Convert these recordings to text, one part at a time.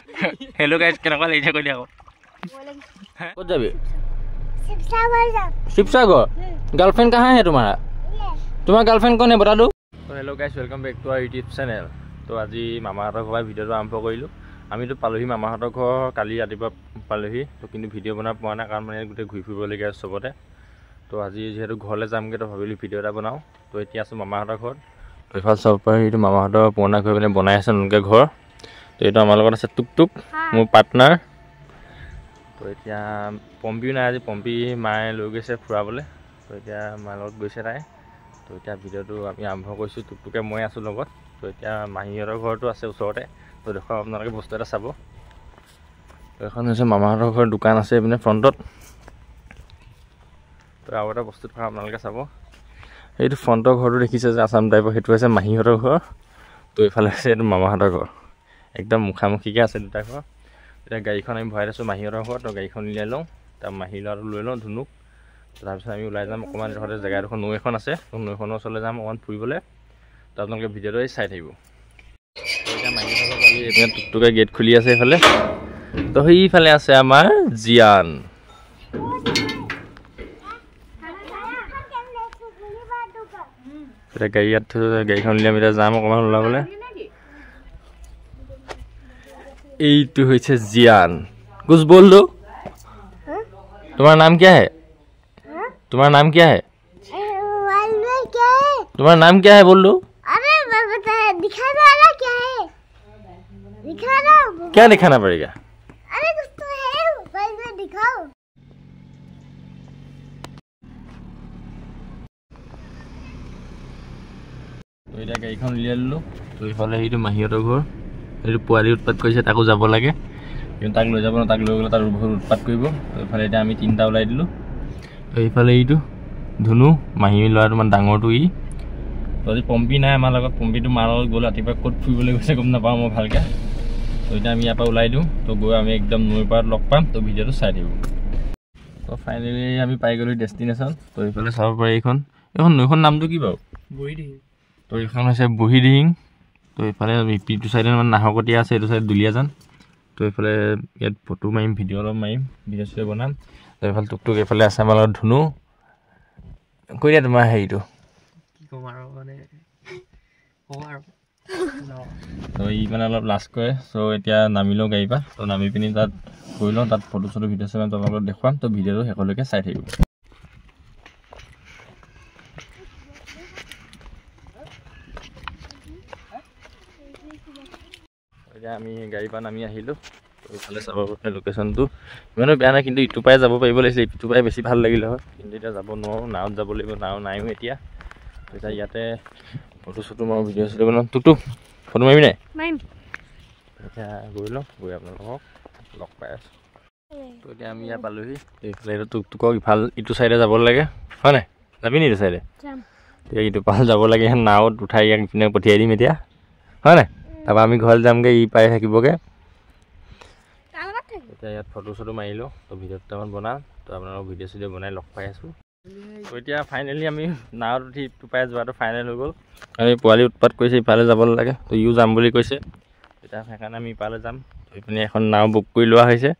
Hello guys केनेকুৱা লাগিছে কৈ দিয়া আকৌ ক'ত যাবি शिवसागर गर्लफ्रेंड कहाँ है तुम्हारा तुम्हारा गर्लफ्रेंड कौन है बता दो तो hello guys welcome back to our YouTube channel तो आज मामाहতৰ ঘৰৰ ভিডিঅ'টো আৰম্ভ কৰিলোঁ আমিতো পালোহি মামাহতৰ ঘৰ কালি ৰাতিপুৱা পালোহি তো কিন্তু ভিডিঅ' বনাব পৰা নাই কাৰণ মানে গোটেই ঘূৰি ফুৰিবলগীয়া আছে চবতে তো আজি যেহেতু ঘৰলৈ যামগৈ তো ভাবিলোঁ ভিডিঅ' এটা বনাওঁ তো এতিয়া আছোঁ মামাহতৰ ঘৰত তো এইফালে চাব পাৰি এইটো মামাহতৰ পুৰণা ঘৰ মানে বনাই আছে নতুনকৈ ঘৰ তো এইটো আমাৰ লগত আছে টুকটুক মোৰ পাৰ্টনাৰ তো এতিয়া পম্পিও নাই আজি পম্পি মায়ে লৈ গৈছে ফুৰাবলৈ তো এতিয়া মাৰ লগত গৈছে তাই তো এতিয়া ভিডিঅ'টো আমি আৰম্ভ কৰিছোঁ টুকটুকে মই আছোঁ লগত তো এতিয়া মাহীহঁতৰ ঘৰটো আছে ওচৰতে তো দেখুৱাম আপোনালোকে বস্তু এটা চাব তো এখন হৈছে মামাহঁতৰ ঘৰৰ দোকান আছে এইপিনে ফ্ৰণ্টত তো আৰু এটা বস্তু থকা আপোনালোকে চাব এইটো ফ্ৰণ্টৰ ঘৰটো দেখিছে যে আছাম টাইপৰ সেইটো হৈছে মাহীহঁতৰ ঘৰ তো এইফালে হৈছে এইটো মামাহঁতৰ ঘৰ একদম মুখামুখিকৈ আছে দুটা ঘৰ এতিয়া গাড়ীখন আমি ভৰাই আছোঁ মাহীহঁতৰ ঘৰত তো গাড়ীখন উলিয়াই লওঁ তাৰ মাহী ল'ৰাটো লৈ লওঁ ধুনুক তাৰপিছত আমি ওলাই যাম অকণমান ধৰতে জেগাডোখৰ নৈ এখন আছে নৈখনৰ ওচৰলৈ যাম অকণমান ফুৰিবলৈ তো আপোনালোকে ভিডিঅ'টো চাই থাকিব এতিয়া মাহীহঁতৰ ঘৰত আমি এইপিনে টুকটুকে গেট খুলি আছে এইফালে তো সেইফালে আছে আমাৰ জিয়ান এতিয়া গাড়ী ইয়াত থৈ গাড়ীখন উলিয়াই আমি এতিয়া যাম অকণমান ওলাবলৈ এইটো হৈছে জিয়ান कुछ बोल दो तुम्हारा नाम क्या है तुम्हारा नाम क्या है तुम्हारा नाम क्या है बोल दो अरे बता दिखाना वाला क्या है दिखाना क्या दिखाना पड़ेगा अरे कुछ तो है मोबाइल में दिखाओ तो इधर गाड़ीখন উলিয়াই ললো তো ইফালে এইটো মাহীহঁতৰ ঘৰ এইটো পোৱালি উৎপাত কৰিছে তাকো যাব লাগে কিন্তু তাক লৈ যাব না তাক লৈ গ'লে তাৰ বহুত উৎপাত কৰিব এইফালে এতিয়া আমি তিনিটা ওলাই দিলোঁ তো এইফালে এইটো ধুনু মাহী ল'ৰাটো মানে ডাঙৰটো ই তো আজি পম্পি নাই আমাৰ লগত পম্পিটো মাৰ লগত গ'ল ৰাতিপুৱা ক'ত ফুৰিবলৈ গৈছে গম নাপাওঁ মই ভালকৈ তো এতিয়া আমি ইয়াৰ পৰা ওলাই দিওঁ তো গৈ আমি একদম নৈৰ পাৰত লগ পাম তো ভিডিঅ'টো চাই থাকিব তো ফাইনেলি আমি পাই গ'লোঁ ডেষ্টিনেশ্যন তো এইফালে চাব পাৰি এইখন নৈখন নামটো কি বাৰু বুঢ়ীদিহিং তো এইখন হৈছে বুঢ়ীদিহিং তো এইফালে ইটো চাইডে মানে নাহৰকটীয়া আছে এইটো চাইডে দুলীয়াজান তো এইফালে ইয়াত ফটো মাৰিম ভিডিঅ' অলপ মাৰিম ভিডিঅ' চিডিঅ' বনাম তো এইফালে টুকটুক এইফালে আছে আমাৰ লগত ধুনু কৈ দিয়া তোমাৰ হেৰিটো কি ক'ম আৰু মানে তো ই মানে অলপ লাজ কৰে চ' এতিয়া নামি লওঁ গাড়ীৰ পৰা তো নামি পিনি তাত গৈ লওঁ তাত ফটো চটো ভিডিঅ' চিডিঅ' তোমালোকক দেখুৱাম তো ভিডিঅ'টো শেষলৈকে চাই থাকিব এতিয়া আমি গাড়ীৰ পৰা নামি আহিলোঁ তো এইফালে চাব পাৰে লোকেশ্যনটো ইমানো বেয়া নাই কিন্তু ইটো পাই যাব পাৰিব লাগিছিলে ইটো পাই বেছি ভাল লাগিলে হয় কিন্তু এতিয়া যাব নোৱাৰোঁ নাৱত যাব লাগিব নাও নাইও এতিয়া এতিয়া ইয়াতে ফটো চটো মাৰোঁ ভিডিঅ' চিডিঅ' বনাওঁ টুকটুক ফটো মাৰিবি নাই এতিয়া গৈ লওঁ গৈ আপোনালোকক লগ পাই আছোঁ তো এতিয়া আমি ইয়াত পালোহি এইফালে এইটো টুকটুকক ইটো চাইডে যাব লাগে হয় নাই যাবি নি ইটো চাইডে এতিয়া ইটো পাল যাব লাগে নাৱত উঠাই ইয়াক ইপিনে পঠিয়াই দিম এতিয়া হয় নাই তাৰপৰা আমি ঘৰলৈ যামগৈ ই পাই থাকিবগৈ এতিয়া ইয়াত ফটো চটো মাৰিলোঁ তো ভিডিঅ' দুটামান বনাম তো আপোনালোকক ভিডিঅ' চিডিঅ' বনাই লগ পাই আছোঁ তো এতিয়া ফাইনেলি আমি নাৱত উঠি ইটো পাই যোৱাটো ফাইনেল হৈ গ'ল আমি পোৱালি উৎপাত কৰিছে ইফালে যাব লাগে তো ইও যাম বুলি কৈছে এতিয়া সেইকাৰণে আমি ইফালে যাম তো এইপিনে এখন নাও বুক কৰি লোৱা হৈছে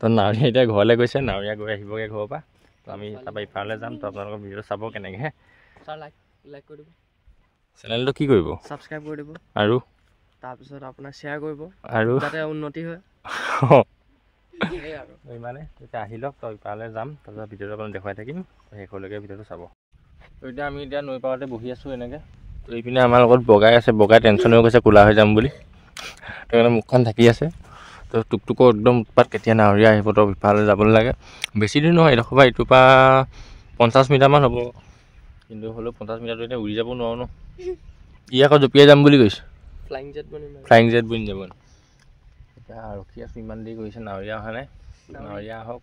তো নাৱৰীয়া এতিয়া ঘৰলৈ গৈছে নাৱৰীয়া গৈ আহিবগৈ ঘৰৰ পৰা তো আমি তাৰপৰা ইফালে যাম তো আপোনালোকৰ ভিডিঅ' চাব কেনেকৈ লাইক কৰি দিব চেনেলটো কি কৰিব ছাবস্ক্ৰাইব কৰি দিব আৰু তাৰপিছত আপোনাৰ শ্বেয়াৰ কৰিব আৰু যাতে উন্নতি হয় ইমানে এতিয়া আহি লওক তো ইফালে যাম তাৰপিছত ভিডিঅ'টো আপোনাক দেখুৱাই থাকিম শেষলৈকে ভিডিঅ'টো চাব তো এতিয়া আমি এতিয়া নৈ পাৰতে বহি আছোঁ এনেকৈ তো এইপিনে আমাৰ লগত বগাই আছে বগাই টেনশ্যন হৈ গৈছে ক'লা হৈ যাম বুলি তো সেইকাৰণে মুখখন ঢাকি আছে তো টুকটুকৰ একদম উৎপাত কেতিয়া নাৱৰীয়া আহিব তো ইফালে যাবলৈ লাগে বেছি দূৰ নহয় এডোখৰ পৰা ইটোৰ পৰা 50 মিটাৰমান হ'ব কিন্তু হ'লেও 50 মিটাৰটো এতিয়া উৰি যাব নোৱাৰোঁ ন ই আকৌ জঁপিয়াই যাম বুলি কৈছে ফ্লাইং জেট বনি যাব এতিয়া ৰখি আছোঁ ইমান দেৰি কৰিছে নাৱৰীয়া অহা নাই নাৱৰীয়া আহক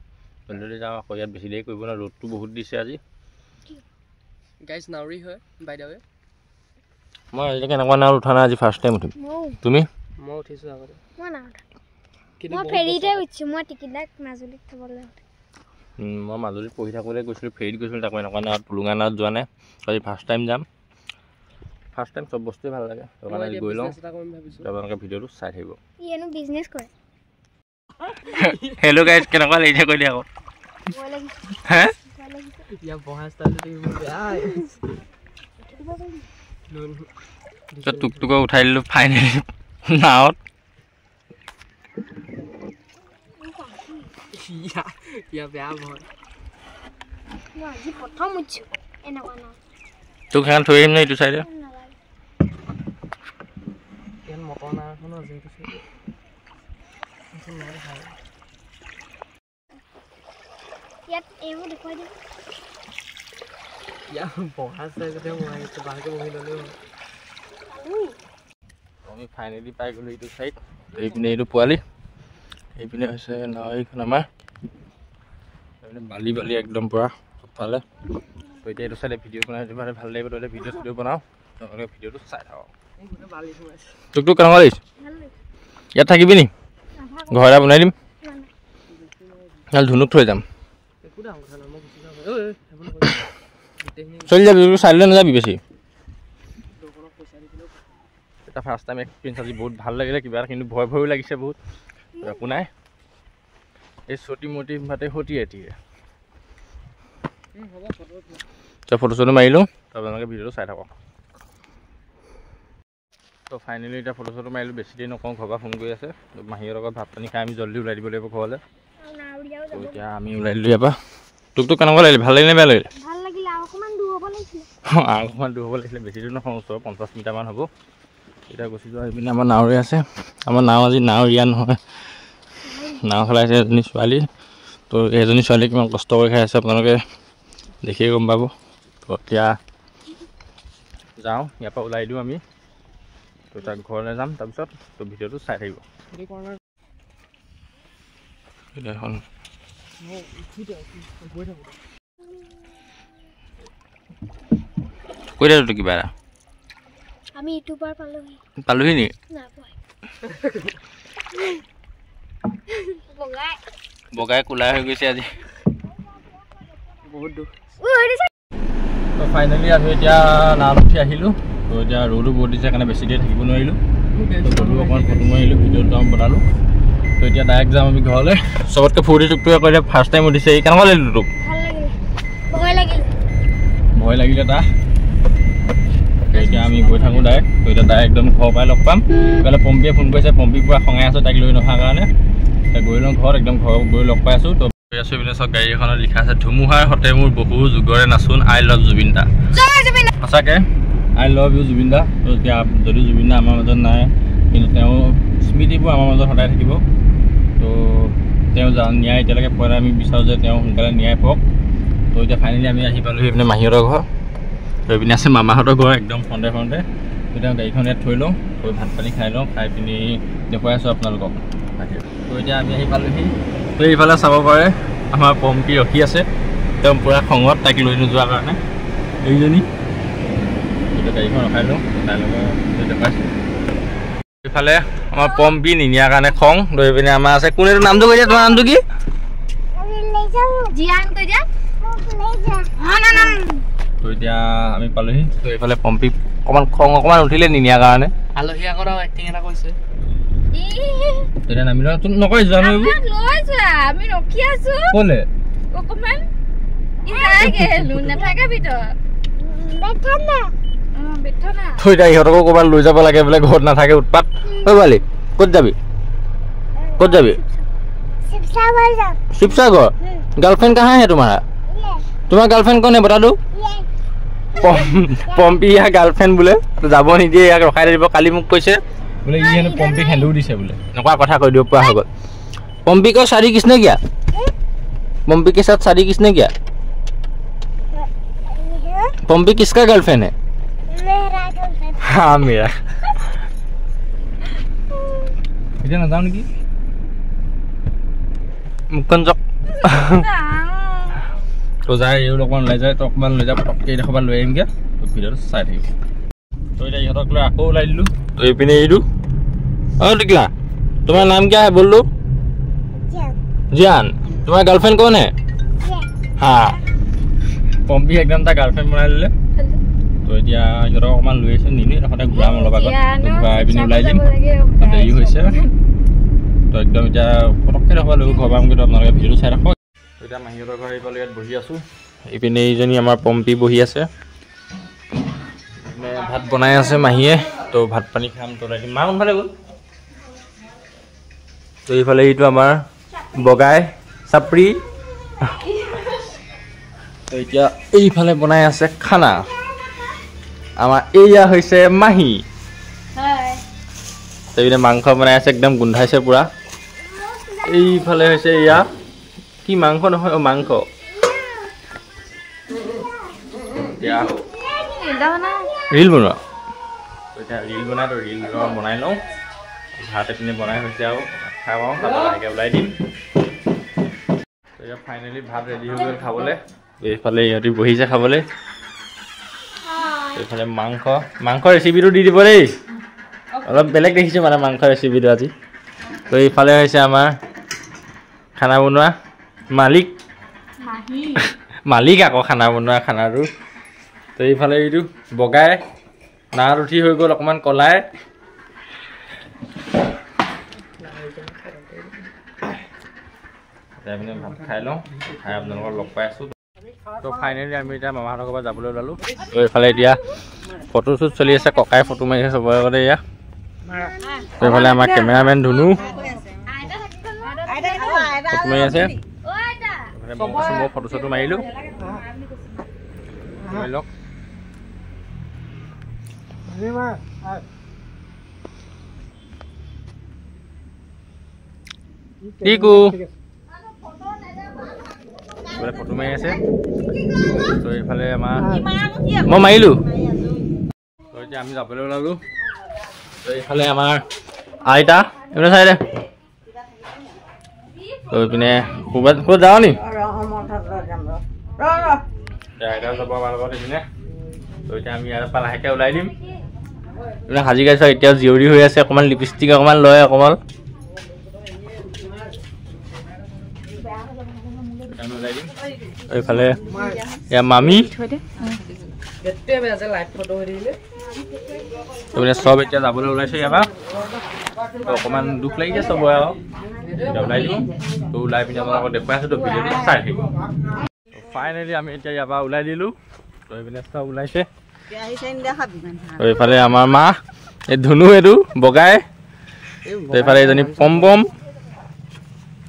জলদি যাওঁ আকৌ ইয়াত বেছি দেৰি কৰিব ন ৰ'দটো বহুত দিছে আজি গাইজ নাৱৰী হয় বাই দ্য ৱে মই আজিলৈকে এনেকুৱা নাৱত উঠা নাই আজি ফাৰ্ষ্ট টাইম উঠিম তুমি মই উঠিছোঁ আগতে মই ফেৰীতে উঠিছোঁ মই টিকিট মাজুলীত থ'বলৈ মই মাজুলীত পঢ়ি থাকোঁতে গৈছিলোঁ ফেৰীত গৈছিলোঁ তাকো এনেকুৱা নাৱত টুলুঙা নাৱত যোৱা নাই আজি ফাৰ্ষ্ট টাইম যাম ফাৰ্ষ্ট টাইম চব বস্তুৱে ভাল লাগে তো কাৰণে গৈ লওঁ আপোনালোকে ভিডিঅ'টো চাই থাকিব বিজনেছ কৰে হেল্ল' গাইজ কেনেকুৱা লাগিছে কৈ দিয়া আকৌ হে ইয়াৰ বহা ষ্টাইলটো বেয়া টুকটুক উঠাই দিলোঁ ফাইনেলি নাৱত ইয়াৰ বেয়া ভয় তোক সেইখন থৈ আহিম নে এইটো চাইডে ইয়াত মটৰ নাও এখন আছে ইয়াত এইবোৰ দেখুৱাই দিম ইয়াৰ বহা ষ্টাইলতে মই ভালকৈ বহি ল'লেও আমি ফাইনেলি পাই গ'লোঁ এইটো চাইড এইপিনে এইটো পোৱালি এইপিনে হৈছে নাও এইখন আমাৰ বালি বালি একদম পূৰা চবফালে তো এতিয়া এইটো চাইডে ভিডিঅ' বনাই মানে ভাল লাগিব তহঁতে ভিডিঅ' চিডিঅ' বনাওঁ তোমালোকে ভিডিঅ'টো চাই থাকক তোক তোক কেনেকুৱা লাগিছে ইয়াত থাকিবি নি ঘৰ এটা বনাই দিম নহ'লে ধুনুক থৈ যাম চলি যাবি চাইলৈ নাযাবি বেছি এটা ফাৰ্ষ্ট টাইম এক্সপিৰিয়েঞ্চ আজি বহুত ভাল লাগিলে কিবা এটা কিন্তু ভয় ভয়ো লাগিছে বহুত একো নাই এই চটি মটি ভাতে সতি এটিয়ে ফটো চটো মাৰিলোঁ আপোনালোকে ভিডিঅ'টো চাই থাকক তো ফাইনেলি এতিয়া ফটো চটো মাৰিলোঁ বেছি দেৰি নকওঁ ঘৰৰ পৰা ফোন কৰি আছে মাহীৰ লগত ভাত পানী খাই আমি জল্দি ওলাই দিব লাগিব ঘৰলৈ তো এতিয়া আমি ওলাই দিলোঁ ইয়াৰ পৰা তোক তোক কেনেকুৱা লাগিলে ভাল লাগিলে বেয়া লাগিলে অকণমান দূৰ হ'ব লাগিছিলে বেছি দূৰ নহয় ওচৰ 50 মিটাৰমান হ'ব এতিয়া গুচি যোৱা এইপিনে আমাৰ নাৱৰে আছে আমাৰ নাও আজি নাৱৰীয়া নহয় নাও চলাইছে এজনী ছোৱালী তো এজনী ছোৱালী কিমান কষ্ট কৰি খাই আছে আপোনালোকে দেখিয়ে গম পাব তো এতিয়া যাওঁ ইয়াৰ পৰা ওলাই দিওঁ আমি তো তাক ঘৰলৈ যাম তাৰপিছত তো ভিডিঅ'টো চাই থাকিব এখন কৈ দিয়াতো কিবা এটা আমি ইউটিউবাৰ পালোহি নি বগাই কোলা হৈ গৈছে আজি বহুত দুখ তো ফাইনেলি আমি এতিয়া নাৱত উঠি আহিলোঁ তো এতিয়া ৰ'দো বহুত দিছে কাৰণে বেছি দেৰি থাকিব নোৱাৰিলোঁ তো গ'লোঁ অকণমান ফটো মাৰিলোঁ ভিডিঅ'টো বনালোঁ তো এতিয়া ডাইৰেক্ট যাম আমি ঘৰলৈ চবতকৈ ফূৰ্তি টুকটুকে কৰিলে ফাৰ্ষ্ট টাইম উঠিছে এই কেনেকুৱা লাগিলোঁ তোক ভয় লাগিলে তাৰ এতিয়া আমি গৈ থাকোঁ ডাইৰেক্ট তো এতিয়া ডাইৰেক্ট একদম ঘৰৰ পৰাই লগ পাম কাইলৈ পম্পীয়ে ফোন কৰিছে পম্পী পুৰা খঙাই আছোঁ তাইক লৈ নহাৰ কাৰণে এতিয়া গৈ লওঁ ঘৰত একদম ঘৰ গৈ লগ পাই আছোঁ তো গৈ আছোঁ এইপিনে চব গাড়ী এখনত লিখা আছে ধুমুহাৰ সতে মোৰ বহু যুগৰে নাচোন আই লাভ জুবিন দা সঁচাকৈ আই লাভ ইউ জুবিন দা তো এতিয়া যদিও জুবিন দা আমাৰ মাজত নাই কিন্তু তেওঁ স্মৃতিবোৰ আমাৰ মাজত সদায় থাকিব তো তেওঁ ন্যায় এতিয়ালৈকে পোৱা নাই আমি বিচাৰোঁ যে তেওঁ সোনকালে ন্যায় পাওক তো এতিয়া ফাইনেলি আমি আহি পালোঁ এইপিনে মাহীহঁতৰ ঘৰ তো এইপিনে আছে মামাহঁতৰ ঘৰ একদম ফ্ৰণ্টে ফ্ৰণ্টে তো তেওঁ গাড়ীখন ইয়াত থৈ লওঁ থৈ ভাত পানী খাই লওঁ খাই পিনি দেখুৱাই আছোঁ আপোনালোকক তো এতিয়া আমি আহি পালোঁহি তো এইফালে চাব পাৰে আমাৰ পম্পী ৰখি আছে তেওঁ পূৰা খঙত তাইক লৈ নোযোৱাৰ কাৰণে এইজনী এতিয়া গাড়ীখন ৰখাই লওঁ তাইৰ লগত দেখুৱাইছোঁ এইফালে আমাৰ পম্পী নিনিয়াৰ কাৰণে খং লৈ পিনে আমাৰ আছে কোন এইটো নামটো কৈ দিয়া তোমাৰ নামটো কি তো এতিয়া আমি পালোহি তো এইফালে পম্পী অকণমান খং অকণমান উঠিলে নিনিয়াৰ কাৰণে আলহী আগত আৰু এক্টিং এটা কৰিছে তেতিয়া নামি লোৱা তোক নকয় জানো আমি ৰখি আছো ক'লে অকণমান তো এতিয়া ইহঁতকো ক'ৰবাত লৈ যাব লাগে বোলে ঘৰত নাথাকে উৎপাত ঐ বালি ক'ত যাবি শিৱসাগৰ গাৰ্লফ্ৰেণ্ড কাহা হে তোমাৰ গাৰ্লফ্ৰেণ্ড কোনে বতা দো পম্পী ইয়াৰ গাৰ্লফ্ৰেণ্ড বোলে যাব নিদিয়ে ইয়াক ৰখাই দিব কালি মোক কৈছে বোলে ই হেনো পম্পীক হেন্দু দিছে বোলে এনেকুৱা কথা কৈ দিব পৰা হৈ গ'ল पम्पी को शादी किसने किया? पम्पी के साथ शादी किसने किया? पम्पी किसका गर्लफ्रेंड है? मेरा गर्लफ्रेंड। हाँ मेरा। इधर ना जाऊँ की? मुकंजक। तो जाए ये लोग मान ले जाए तो मान ले जाए पक्के देखो बाल ले आएंगे तो फिर साइड ही। तो इधर ये लोग आपको लाई लूँ तो ये पिने ये लूँ। और क्या? तुम्हारा नाम क्या है बोल लो? जान। तुम्हारा गर्लफ्रेंड कौन है? हाँ। पम्पी एकदम ता गर्लफ्रेंड बना ले। तो इधर ये लोग मान ले से नहीं रखा था गुलाम लोग बाग। तो भाई भी नहीं लाई जिम। तो ये हुई से। तो एकदम একদম এতিয়া পটককৈ দেখুৱা লৈ ঘৰ পাম কিন্তু আপোনালোকে ভিডিঅ'টো চাই ৰাখক এতিয়া মাহীহঁতৰ ঘৰ এইফালে ইয়াত বহি আছোঁ এইপিনে এইজনী আমাৰ পম্পী বহি আছে ভাত বনাই আছে মাহীয়ে তো ভাত পানী খাম তো লাগি মা কোনফালে গ'ল তো এইফালে এইটো আমাৰ বগাই চাপৰি তো এতিয়া এইফালে বনাই আছে খানা আমাৰ এয়া হৈছে মাহী তো এইপিনে মাংস বনাই আছে একদম গোন্ধাইছে পুৰা এইফালে হৈছে এয়া কি মাংস নহয় মাংস ৰিল বনোৱা এতিয়া ৰিল বনাই তো ৰিল বনাই লওঁ ভাত এপিনে বনাই হৈছে আৰু খাওঁ তাৰপৰা লাহেকৈ ওলাই দিম এতিয়া ফাইনেলি ভাত ৰেডি হৈ গ'ল খাবলৈ এইফালে ইহঁতি বহিছে খাবলৈ এইফালে মাংস ৰেচিপিটো দি দিব দেই অলপ বেলেগ দেখিছোঁ মানে মাংস ৰেচিপিটো আজি তো এইফালে হৈছে আমাৰ খানা বনোৱা মালিক আকৌ খানা বনোৱা খানাটো তো এইফালে এইটো বগাই নাত উঠি হৈ গ'ল অকণমান কলাই পিনে ভাত খাই লওঁ খাই আপোনালোকক লগ পাই আছোঁ তো ফাইনেলি আমি এতিয়া মামাহঁতৰ ঘৰৰ পৰা যাবলৈ ওলালোঁ তো এইফালে এতিয়া ফটোশ্বুট চলি আছে ককাই ফটো মাৰি আছে চবৰে আগতে এয়া তো এইফালে আমাৰ কেমেৰামেন ধুনু ফটো মাৰি আছে মই ফটো চটো মাৰিলোঁ মাৰি লওক টিকু ফটো মাৰি আছে তো এইফালে আমাৰ মই মাৰিলোঁ তো এতিয়া আমি যাবলৈ ওলালোঁ তো এইফালে আমাৰ আইতা এইপিনে চাই দে তো এইপিনে ক'ৰবাত যাওঁ নি আইতাও যাব আমাৰ লগত এইপিনে তো এতিয়া আমি ইয়াৰ পৰা লাহেকৈ ওলাই দিম এইপিনে সাজি গাইছ এতিয়াও জীয়ৰী হৈ আছে অকণমান লিপষ্টিক অকণমান লয় অকণমান এইফালে এয়া মামী চব এতিয়া যাবলৈ ওলাইছে ইয়াৰ পৰা অকণমান দুখ লাগিছে চবৰে আৰু এতিয়া ওলাই দিওঁ তো ওলাই পিনি আপোনালোকক দেখুৱাই আছোঁ তো ভিডিঅ'টো চাই থাকিব ফাইনেলি আমি এতিয়া ইয়াৰ পৰা ওলাই দিলোঁ তো এইপিনে চব ওলাইছে তো এইফালে আমাৰ মা এই ধুনু এইটো বগাই তো এইফালে এইজনী পম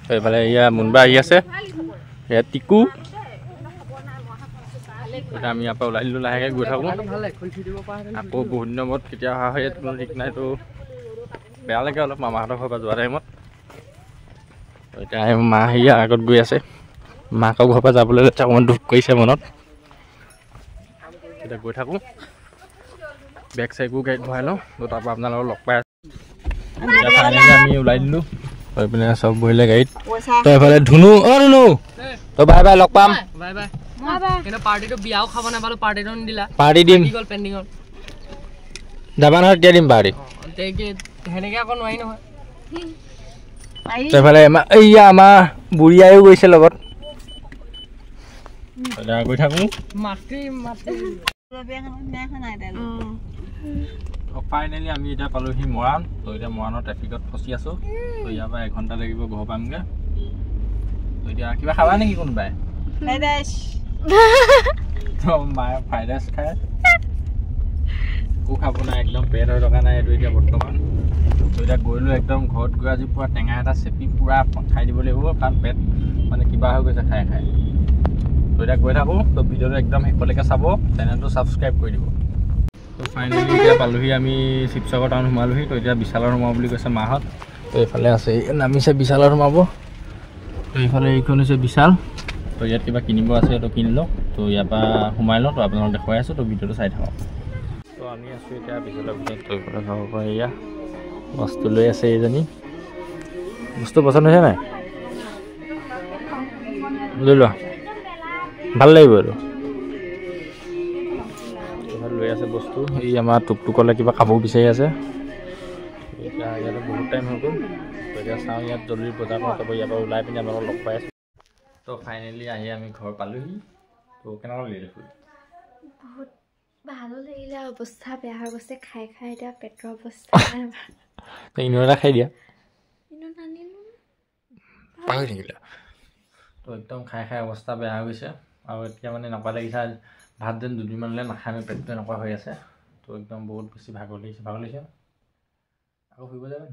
তো এইফালে এয়া মুনবা আহি আছে এয়া টিকু এতিয়া আমি ইয়াৰ পৰা ওলাই দিলোঁ লাহেকৈ গৈ থাকোঁ আকৌ বহুত দিনৰ মূৰত কেতিয়া অহা হয় কোনো ঠিক নাই তো বেয়া লাগে অলপ মামাহঁতৰ ঘৰৰ পৰা যোৱা টাইমত এতিয়া মা সেয়া আগত গৈ আছে মাকৰ ঘৰৰ পৰা যাবলৈ অকণমান দুখ কৰিছে মনত এতিয়া গৈ থাকোঁ বেগ চেগো গাড়ীত ভৰাই লওঁ তো তাৰপৰা আপোনালোকক লগ পাই আছোঁ এতিয়া ফাইনেলি আমি ওলাই দিলোঁ তই পিনে চব বহিলে গাড়ীত তই এইফালে ধুনু ধুনু তই বাই বাই লগ পাম বাই বাই কিন্তু পাৰ্টিটো বিয়াও খাব নাপালো পাৰ্টিটো নিদিলা পাৰ্টি দিম পেণ্ডিঙত যাবা নহয় তেতিয়া দিম পাৰ্টি সেনেকৈ আকৌ নোৱাৰি নহয় এইফালে এইয়া আমাৰ বুঢ়ী আয়ো গৈছে লগত গৈ থাকোঁ ফাইনেলি আমি এতিয়া পালোহি মৰাণ তো এতিয়া মৰাণৰ ট্ৰেফিকত ফচি আছোঁ তো ইয়াৰ পৰা এঘণ্টা লাগিব ঘৰ পামগৈ তো এতিয়া কিবা খাবা নেকি কোনোবাই তো মায়ে ফ্ৰাইড ৰাইচ খায় একো খাব নাই একদম পেট হৈ থকা নাই এইটো এতিয়া বৰ্তমান তো এতিয়া গৈলোঁ একদম ঘৰত গৈ আজি পূৰা টেঙা এটা চেপি পূৰা খাই দিব লাগিব কাৰণ পেট মানে কিবা হৈ গৈছে খাই খাই তো এতিয়া গৈ থাকোঁ তো ভিডিঅ'টো একদম শেষলৈকে চাব চেনেলটো ছাবস্ক্ৰাইব কৰি দিব তো ফাইনেলি এতিয়া পালোহি আমি শিৱসাগৰ টাউন সোমালোহি তো এতিয়া বিশালত সোমাব বুলি কৈছে মাহঁত তো এইফালে আছে নামিছে বিশালত সোমাব তো এইফালে এইখন হৈছে বিশাল তো ইয়াত কিবা কিনিব আছে তো কিনি লওঁ তো ইয়াৰ পৰা সোমাই লওঁ তো আপোনালোকক দেখুৱাই আছোঁ তো ভিডিঅ'টো চাই থাকক তো আমি আছোঁ এতিয়া বিশালৰ ভিতৰত তো এইফালে চাব পৰা এয়া বস্তু লৈ আছে এইজনী বস্তু পচন্দ হৈছে নাই লৈ লোৱা ভাল লাগিব এইটো লৈ আছে বস্তু এই আমাৰ টুকটুকলৈ কিবা খাব বিচাৰি আছে এতিয়া ইয়াতে বহুত টাইম হৈ গ'ল তো এতিয়া চাওঁ ইয়াত জলদি বজাৰ কৰা যাব ইয়াৰ পৰা ওলাই পিনি আপোনালোকক লগ পাই আছোঁ তো ফাইনেলি আহি আমি ঘৰ পালোহি তো কেনেকুৱা লাগিলে ফুল বহুত ভালো লাগিলে অৱস্থা বেয়া হৈ গৈছে খাই খাই এতিয়া পেটৰ অৱস্থা ইনো এটা খাই দিয়া ইনো নানিলোঁ পাহৰি থাকিলা তো একদম খাই খাই অৱস্থা বেয়া হৈ গৈছে আৰু এতিয়া মানে এনেকুৱা লাগিছে ভাত যেন দুদিনমানলৈ নাখাই আমি পেটটো এনেকুৱা হৈ আছে তো একদম বহুত বেছি ভাগৰ লাগিছে আকৌ ফুৰিব যাবা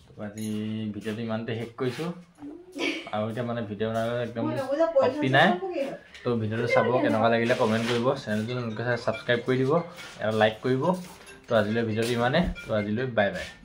তো আজি ভিডিঅ'টো ইমানতে শেষ কৰিছোঁ আৰু এতিয়া মানে ভিডিঅ' বনাবলৈ একদম শক্তি নাই তো ভিডিঅ'টো চাব কেনেকুৱা লাগিলে কমেণ্ট কৰিব চেনেলটো ছাবস্ক্ৰাইব কৰি দিব আৰু লাইক কৰিব তো আজিলৈ ভিডিঅ'টো ইমানে তো আজিলৈ বাই বাই